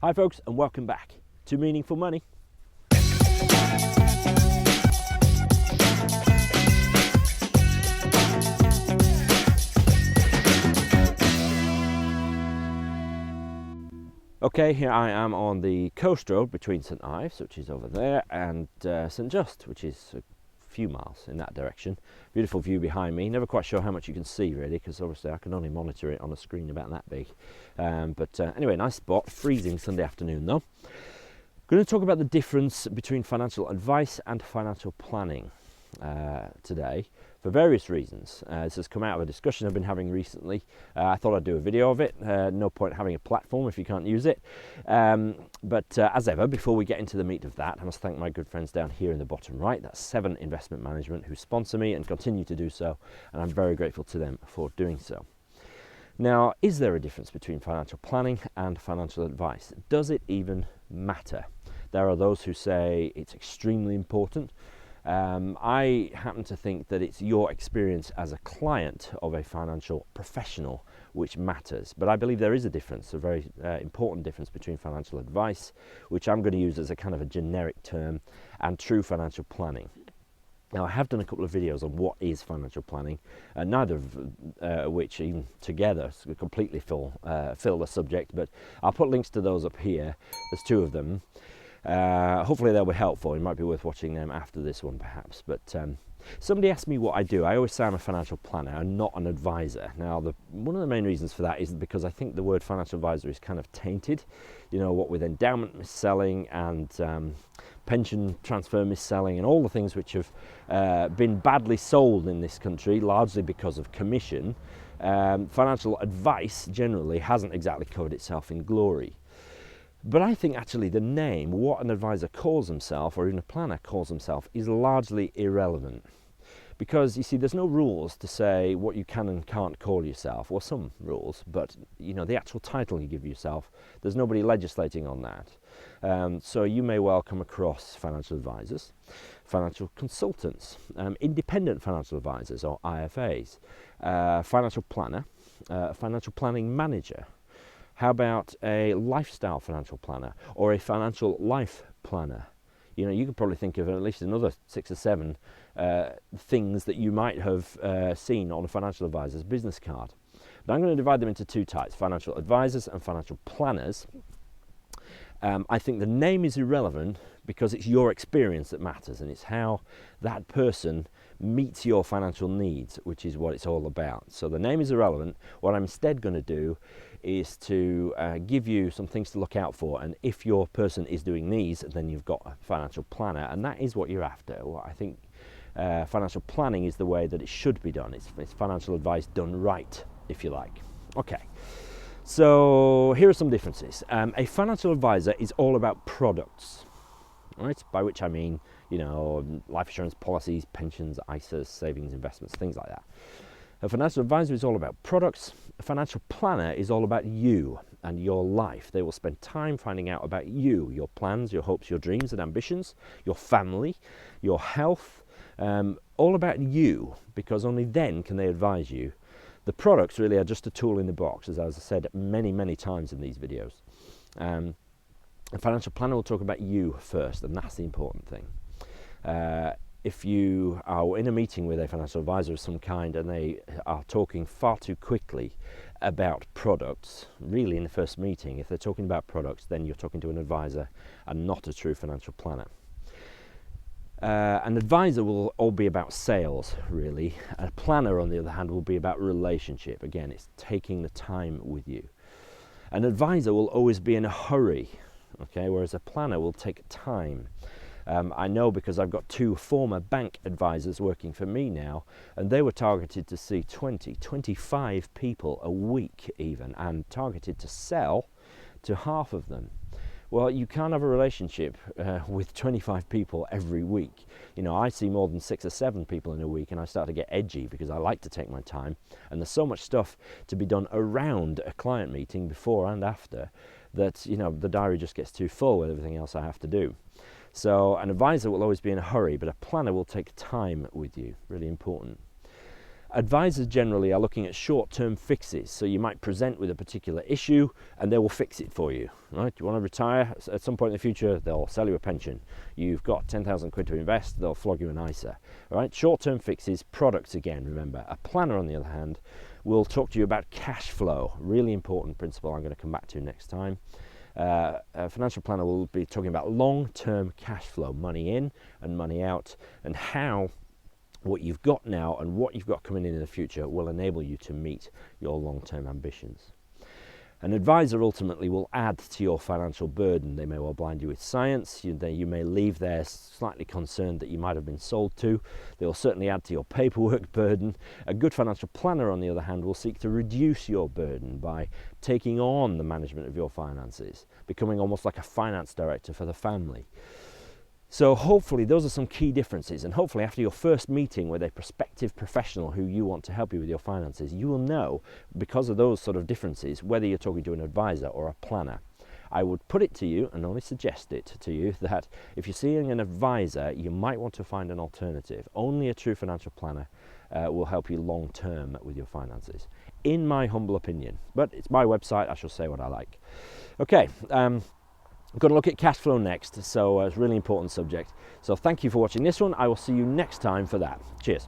Hi folks, and welcome back to Meaningful Money. Okay, here I am on the coast road between St Ives, which is over there, and St Just, which is a few miles in that direction. Beautiful view behind me. Never quite sure how much you can see really, because obviously I can only monitor it on a screen about that big. Anyway, nice spot. Freezing Sunday afternoon though. Going to talk about the difference between financial advice and financial planning today, for various reasons. This has come out of a discussion I've been having recently. I thought I'd do a video of it. No point having a platform if you can't use it. As ever, before we get into the meat of that, I must thank my good friends down here in the bottom right. That's Seven Investment Management, who sponsor me and continue to do so, and I'm very grateful to them for doing so. Now, is there a difference between financial planning and financial advice? Does it even matter? There are those who say it's extremely important. I happen to think that it's your experience as a client of a financial professional which matters. But I believe there is a difference, a very important difference between financial advice, which I'm going to use as a kind of a generic term, and true financial planning. Now, I have done a couple of videos on what is financial planning, neither of which even together completely fill the subject, but I'll put links to those up here. There's two of them. Hopefully they'll be helpful. It might be worth watching them after this one perhaps. But somebody asked me what I do. I always say I'm a financial planner and not an advisor. Now, one of the main reasons for that is because I think the word financial advisor is kind of tainted. You know, what with endowment mis-selling and pension transfer mis-selling and all the things which have been badly sold in this country, largely because of commission. Financial advice generally hasn't exactly covered itself in glory. But I think actually the name, what an advisor calls himself, or even a planner calls himself, is largely irrelevant. Because, you see, there's no rules to say what you can and can't call yourself. Well, some rules, but, you know, the actual title you give yourself, there's nobody legislating on that. So you may well come across financial advisors, financial consultants, independent financial advisors, or IFAs, financial planner, financial planning manager. How about a lifestyle financial planner or a financial life planner? You know, you could probably think of at least another 6 or 7 things that you might have seen on a financial advisor's business card. But I'm going to divide them into 2 types, financial advisors and financial planners. I think the name is irrelevant because it's your experience that matters, and it's how that person meets your financial needs, which is what it's all about. So the name is irrelevant. What I'm instead going to do is to give you some things to look out for, and if your person is doing these, then you've got a financial planner, and that is what you're after. Well, I think financial planning is the way that it should be done. It's financial advice done right, if you like. Okay, so here are some differences. A financial advisor is all about products, right? By which I mean, you know, life insurance policies, pensions, ISAs, savings, investments, things like that. A financial advisor is all about products. A financial planner is all about you and your life. They will spend time finding out about you, your plans, your hopes, your dreams and ambitions, your family, your health, all about you, because only then can they advise you. The products really are just a tool in the box, as I said many, many times in these videos. A financial planner will talk about you first, and that's the important thing. If you are in a meeting with a financial advisor of some kind and they are talking far too quickly about products, really in the first meeting, if they're talking about products, then you're talking to an advisor and not a true financial planner. An advisor will all be about sales, really. A planner, on the other hand, will be about relationship. Again, it's taking the time with you. An advisor will always be in a hurry, okay, whereas a planner will take time. I know because I've got 2 former bank advisors working for me now, and they were targeted to see 20, 25 people a week even, and targeted to sell to half of them. Well, you can't have a relationship with 25 people every week. You know, I see more than 6 or 7 people in a week, and I start to get edgy because I like to take my time, and there's so much stuff to be done around a client meeting before and after that, you know, the diary just gets too full with everything else I have to do. So an advisor will always be in a hurry, but a planner will take time with you, really important. Advisors generally are looking at short-term fixes, so you might present with a particular issue and they will fix it for you. Right? You want to retire at some point in the future, they'll sell you a pension. You've got 10,000 quid to invest, they'll flog you an ISA. Right? Short-term fixes, products again, remember. A planner, on the other hand, will talk to you about cash flow, really important principle I'm going to come back to next time. A financial planner will be talking about long-term cash flow, money in and money out, and how what you've got now and what you've got coming in the future will enable you to meet your long-term ambitions. An advisor ultimately will add to your financial burden. They may well blind you with science. You may leave there slightly concerned that you might have been sold to. They will certainly add to your paperwork burden. A good financial planner, on the other hand, will seek to reduce your burden by taking on the management of your finances, becoming almost like a finance director for the family. So hopefully those are some key differences, and hopefully after your first meeting with a prospective professional who you want to help you with your finances, you will know, because of those sort of differences, whether you're talking to an advisor or a planner. I would put it to you, and only suggest it to you, that if you're seeing an advisor, you might want to find an alternative. Only a true financial planner will help you long term with your finances, in my humble opinion. But it's my website, I shall say what I like. Okay. I'm going to look at cash flow next, so it's a really important subject. So thank you for watching this one. I will see you next time for that. Cheers.